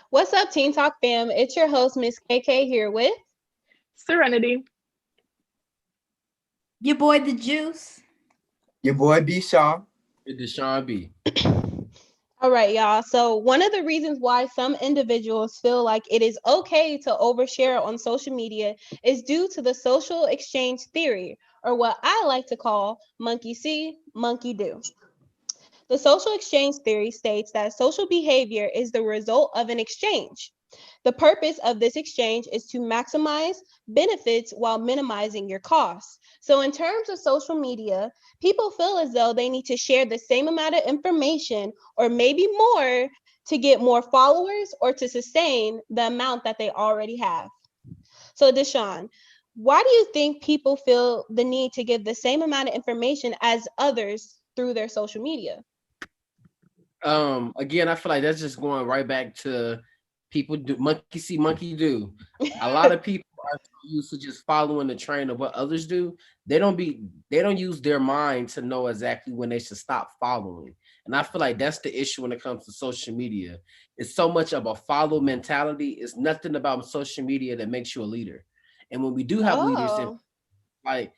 What's up, Teen Talk fam? It's your host, Miss KK, here with. Serenity. Your boy, the Juice. Your boy B Shaw. It's Deshaun B. All right, y'all. So, one of the reasons why some individuals feel like it is okay to overshare on social media is due to the social exchange theory, or what I like to call monkey see, monkey do. The social exchange theory states that social behavior is the result of an exchange. The purpose of this exchange is to maximize benefits while minimizing your costs. So, in terms of social media, people feel as though they need to share the same amount of information or maybe more to get more followers or to sustain the amount that they already have. So, Deshaun, why do you think people feel the need to give the same amount of information as others through their social media? Again, I feel like that's just going right back to people do monkey see, monkey do. A lot of people are so used to just following the train of what others do. They don't use their mind to know exactly when they should stop following. And I feel like that's the issue when it comes to social media. It's so much of a follow mentality. It's nothing about social media that makes you a leader. And when we do have leaders, Oh, like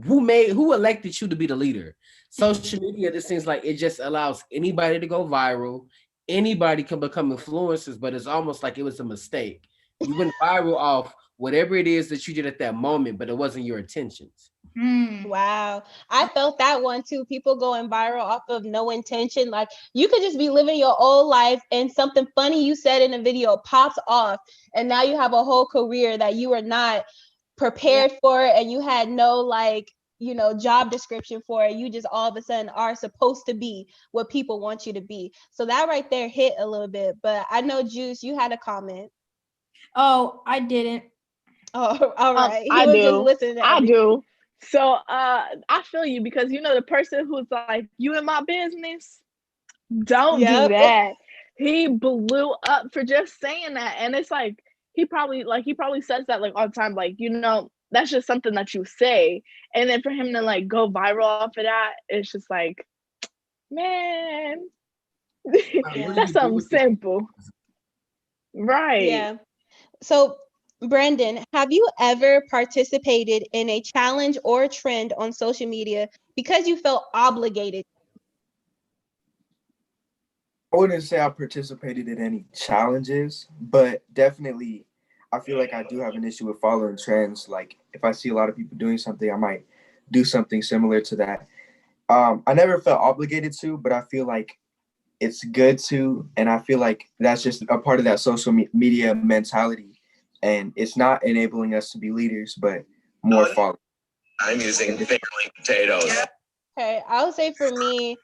who elected you to be the leader? Social media, it seems like it just allows anybody to go viral. Anybody can become influencers, but it's almost like it was a mistake. You went viral off whatever it is that you did at that moment, but it wasn't your intentions. wow. I felt that one too. People going viral off of no intention. Like you could just be living your old life and something funny you said in a video pops off. And now you have a whole career that you were not prepared for and you had no job description for it. You just all of a sudden are supposed to be what people want you to be. So that right there hit a little bit. But I know Juice, you had a comment. Oh, I didn't. Oh, all right. He I was just do. listening to I everything. do. So I feel you because the person who's like, you in my business, don't do Yep. that. He blew up for just saying that. And it's like he probably says that like all the time, like, that's just something that you say. And then for him to like go viral off of that, it's just like, man, Like, what do that's you do something with this? simple. Right. Yeah. So, Brendan, have you ever participated in a challenge or trend on social media because you felt obligated? I wouldn't say I participated in any challenges, but definitely I feel like I do have an issue with following trends. Like if I see a lot of people doing something, I might do something similar to that. I never felt obligated to, but I feel like it's good to, and I feel like that's just a part of that social media mentality, and it's not enabling us to be leaders, but more followers. I'm using fingerling potatoes. Okay, I would say for me,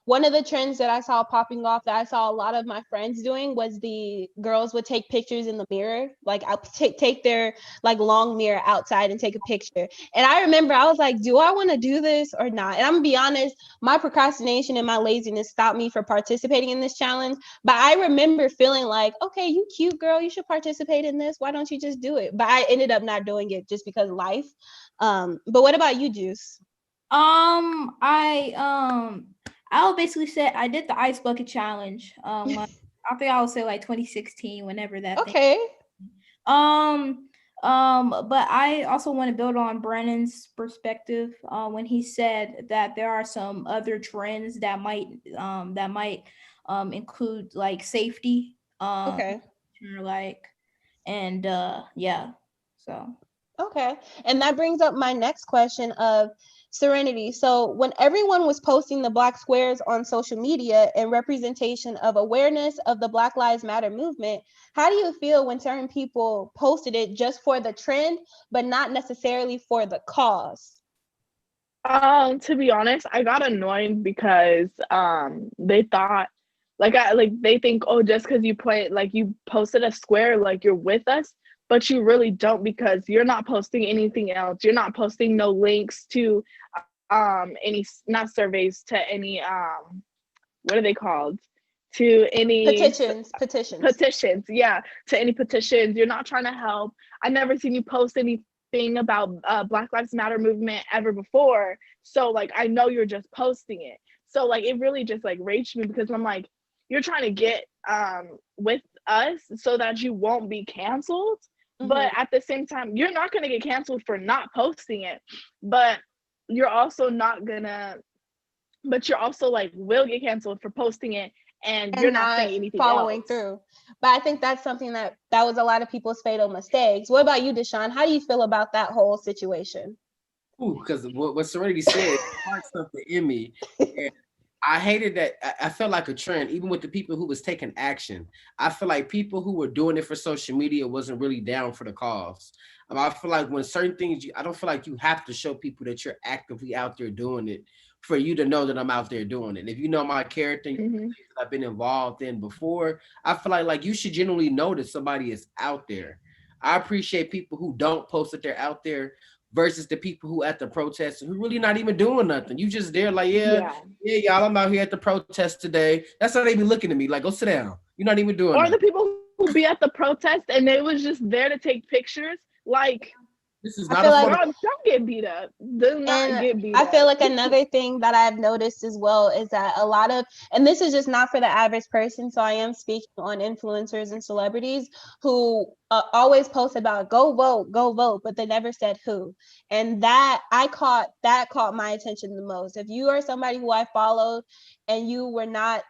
one of the trends that I saw popping off that I saw a lot of my friends doing was the girls would take pictures in the mirror, like I'll take their like long mirror outside and take a picture. And I remember I was like, do I want to do this or not? And I'm gonna be honest, my procrastination and my laziness stopped me from participating in this challenge. But I remember feeling like, okay, you cute girl, you should participate in this. Why don't you just do it? But I ended up not doing it just because of life. But what about you, Juice? I'll basically say I did the ice bucket challenge. I think I would say like 2016, whenever that thing. Okay. But I also want to build on Brennan's perspective when he said that there are some other trends that might include like safety. Okay. Or like, and yeah. So Okay. And that brings up my next question of Serenity. So, when everyone was posting the Black squares on social media in representation of awareness of the Black Lives Matter movement, how do you feel when certain people posted it just for the trend, but not necessarily for the cause? To be honest, I got annoyed because they thought they think, oh, just because you posted a square, like you're with us, but you really don't, because you're not posting anything else. You're not posting no links to any, not surveys, to any what are they called, to any petitions, yeah, to any petitions. You're not trying to help. I never seen you post anything about Black Lives Matter movement ever before, so like I know you're just posting it. So like it really just like raged me, because I'm like, you're trying to get with us so that you won't be canceled. But at the same time, you're not gonna get canceled for not posting it, but you're also not gonna but you're also like will get canceled for posting it and you're not saying anything following else. through. But I think that's something that was a lot of people's fatal mistakes. What about you, Deshaun? How do you feel about that whole situation? Because what Serenity said sparked something in me. And I hated that. I felt like a trend, even with the people who was taking action. I feel like people who were doing it for social media wasn't really down for the cause. I feel like when certain things, I don't feel like you have to show people that you're actively out there doing it for you to know that I'm out there doing it. And if you know my character that I've been involved in before, I feel like you should generally know that somebody is out there. I appreciate people who don't post that they're out there versus the people who at the protest who really not even doing nothing. You just there like, yeah, y'all, I'm out here at the protest today. That's how they be looking at me, like, go sit down. You're not even doing Or nothing. the people who be at the protest and they was just there to take pictures, like, this is I not feel a like- photo. don't get beat up. Do not And get beat I up. feel like another thing that I've noticed as well is that a lot of, and this is just not for the average person, so I am speaking on influencers and celebrities who always post about go vote, but they never said who. And that caught my attention the most. If you are somebody who I followed and you were not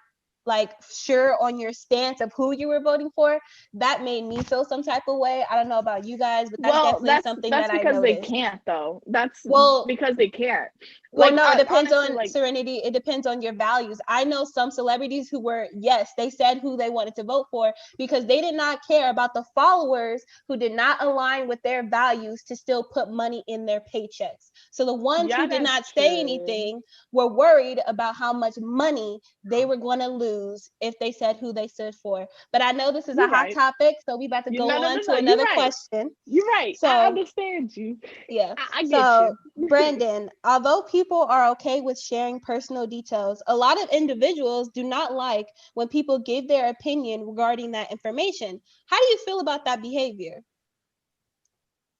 like sure on your stance of who you were voting for, that made me feel some type of way. I don't know about you guys, but that's definitely something that I noticed. That's because they can't, though. That's well because they can't. Well, Like, no, it depends honestly, on like, Serenity. It depends on your values. I know some celebrities who were, yes, they said who they wanted to vote for because they did not care about the followers who did not align with their values to still put money in their paychecks. So the ones who did not say anything were worried about how much money they were going to lose if they said who they stood for. But I know this is a hot topic, so we about to go on to another question. You're right. So, I understand you. Yeah. I get you. Brandon, although people are okay with sharing personal details, a lot of individuals do not like when people give their opinion regarding that information. How do you feel about that behavior?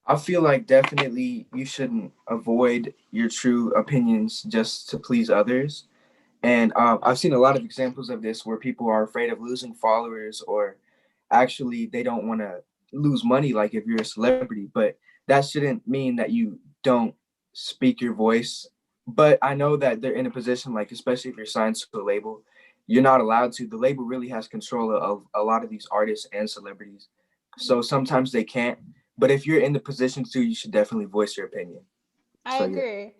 I feel like definitely you shouldn't avoid your true opinions just to please others. And I've seen a lot of examples of this where people are afraid of losing followers, or actually they don't want to lose money, like if you're a celebrity, but that shouldn't mean that you don't speak your voice. But I know that they're in a position, like especially if you're signed to a label, you're not allowed to. The label really has control of a lot of these artists and celebrities. So sometimes they can't. But if you're in the position to, you should definitely voice your opinion. I agree.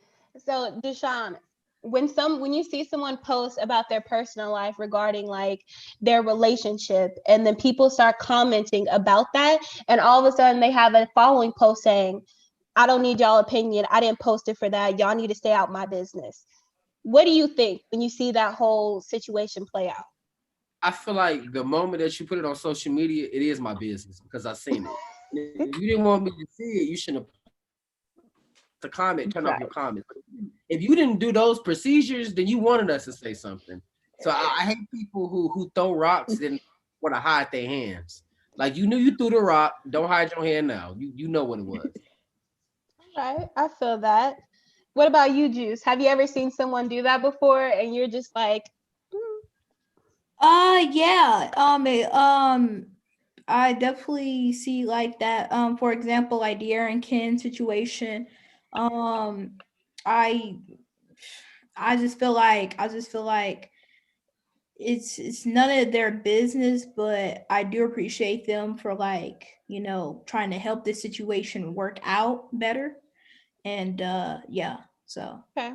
So Deshaun, when you see someone post about their personal life regarding like their relationship, and then people start commenting about that, and all of a sudden they have a following post saying, I don't need y'all opinion. I didn't post it for that. Y'all need to stay out my business. What do you think when you see that whole situation play out? I feel like the moment that you put it on social media, it is my business because I've seen it. If you didn't want me to see it, you shouldn't have the comment, turn off your comments. If you didn't do those procedures, then you wanted us to say something. So I hate people who throw rocks and want to hide their hands. Like, you knew you threw the rock, don't hide your hand now. You know what it was. All right, I feel that. What about you, Juice? Have you ever seen someone do that before and you're just like, yeah. I definitely see like that. For example, like the Aaron Ken situation. I just feel like it's none of their business, but I do appreciate them for like, trying to help this situation work out better. And yeah, so okay.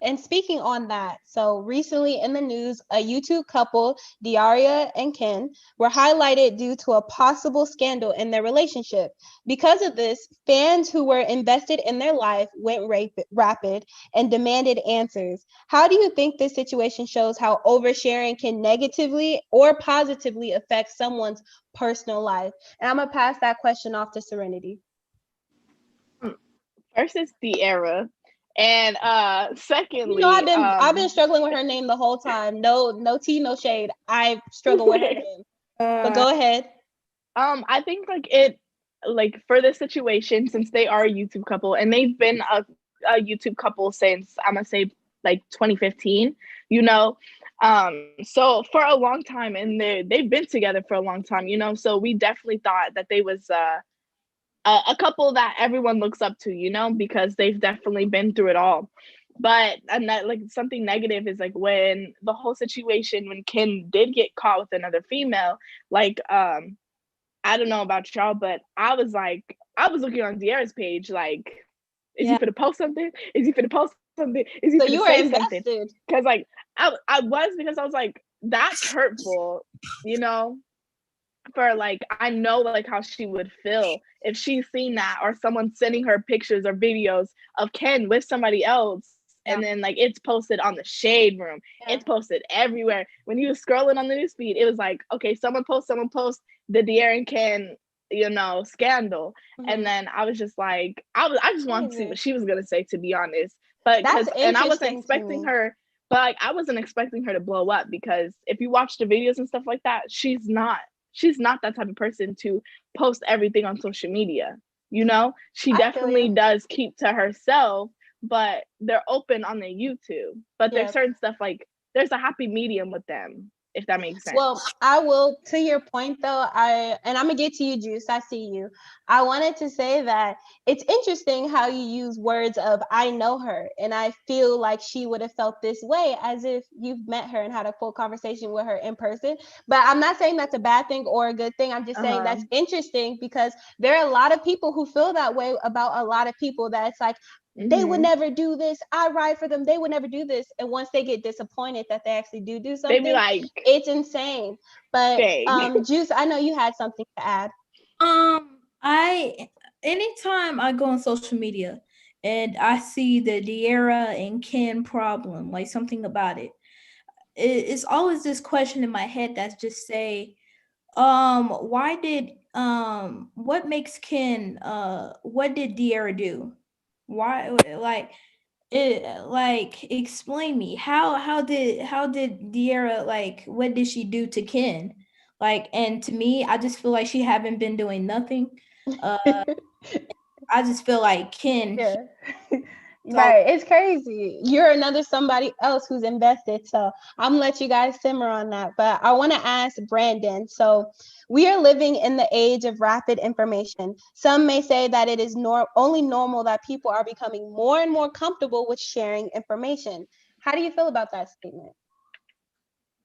And speaking on that, so recently in the news, a YouTube couple, Diaria and Ken, were highlighted due to a possible scandal in their relationship. Because of this, fans who were invested in their life went rapid and demanded answers. How do you think this situation shows how oversharing can negatively or positively affect someone's personal life? And I'm going to pass that question off to Serenity. First is Diaria. And secondly, I've been struggling with her name the whole time. No tea, no shade. I struggle with her name. But go ahead. I think like for this situation, since they are a YouTube couple and they've been a YouTube couple since I'm gonna say like 2015, So for a long time, and they've been together for a long time, so we definitely thought that they was a couple that everyone looks up to, because they've definitely been through it all. But and that, like, something negative is like when the whole situation when Ken did get caught with another female, like I don't know about y'all, but I was looking on Diarra's page, like, is he Yeah. finna post something? Is he finna post something? Is he So finna you were say something? invested. Because like I was, because I was like, that's hurtful, for like, I know like how she would feel if she's seen that, or someone sending her pictures or videos of Ken with somebody else. Yeah. And then like it's posted on the shade room. Yeah. It's posted everywhere. When you was scrolling on the newsfeed, it was like, okay, someone post the Diarra and Ken, scandal. Mhm. And then I was just like, I just wanted to see Crazy. what she was gonna say, to be honest. But That's and I wasn't interesting to expecting me. her, but like, I wasn't expecting her to blow up, because if you watch the videos and stuff like that, she's not that type of person to post everything on social media. She I feel definitely you. does keep to herself, but they're open on the YouTube. But Yeah. there's certain stuff, like, there's a happy medium with them, if that makes sense. Well, I will, to your point though, and I'm gonna get to you, Juice. I see you. I wanted to say that it's interesting how you use words of "I know her," and I feel like she would have felt this way, as if you've met her and had a full conversation with her in person. But I'm not saying that's a bad thing or a good thing. I'm just saying that's interesting, because there are a lot of people who feel that way about a lot of people, that it's like, they would never do this. I ride for them. They would never do this. And once they get disappointed that they actually do They something, be like, it's insane. But dang. Juice, I know you had something to add. I anytime I go on social media and I see the Diarra and Ken problem, like something about it's always this question in my head that's just say, why did what makes Ken what did Diarra do? Why, like, explain me how did Diarra, like, what did she do to Ken? Like, and to me, I just feel like she haven't been doing nothing. I just feel like Ken. Yeah. Right. It's crazy. You're another somebody else who's invested. So I'm gonna let you guys simmer on that. But I want to ask Brandon. So we are living in the age of rapid information. Some may say that it is only normal that people are becoming more and more comfortable with sharing information. How do you feel about that statement?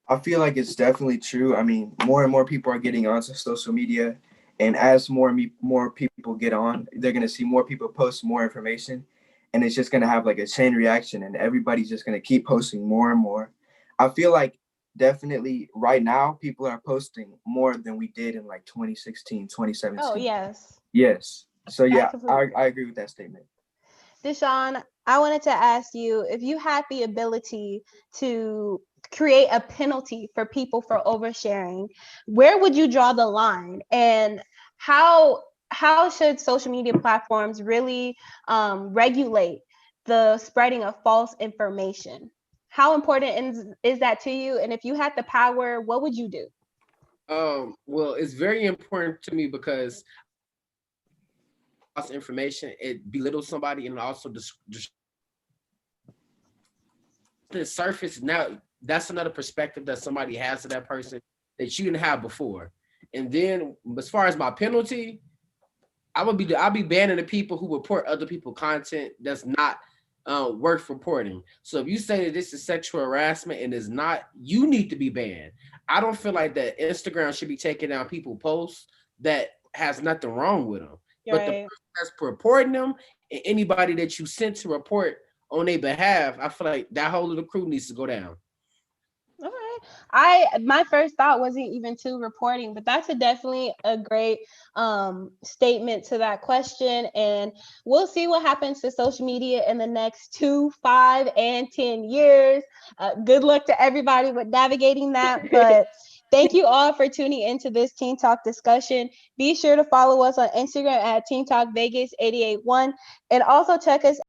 I feel like it's definitely true. I mean, more and more people are getting onto social media, and as more people get on, they're gonna see more people post more information, and it's just gonna have like a chain reaction, and everybody's just gonna keep posting more and more. I feel like definitely right now people are posting more than we did in like 2016, 2017. Oh, yes. Yes. So yeah, Absolutely. I agree with that statement. Deshaun, I wanted to ask you, if you had the ability to create a penalty for people for oversharing, where would you draw the line? And how should social media platforms really regulate the spreading of false information? How important is that to you? And if you had the power, what would you do? Well, it's very important to me because false information, it belittles somebody, and also the surface. Now that's another perspective that somebody has to that person that you didn't have before. And then as far as my penalty, I'll be banning the people who report other people content that's not worth reporting. So if you say that this is sexual harassment and is not, you need to be banned. I don't feel like that Instagram should be taking down people posts that has nothing wrong with them. But the Right. person that's reporting them, and anybody that you sent to report on their behalf, I feel like that whole little crew needs to go down. All right. My first thought wasn't even to reporting, but that's definitely a great statement to that question. And we'll see what happens to social media in the next 2, 5, and 10 years. Good luck to everybody with navigating that. But thank you all for tuning into this Teen Talk discussion. Be sure to follow us on Instagram at Teen Talk Vegas 881, and also check us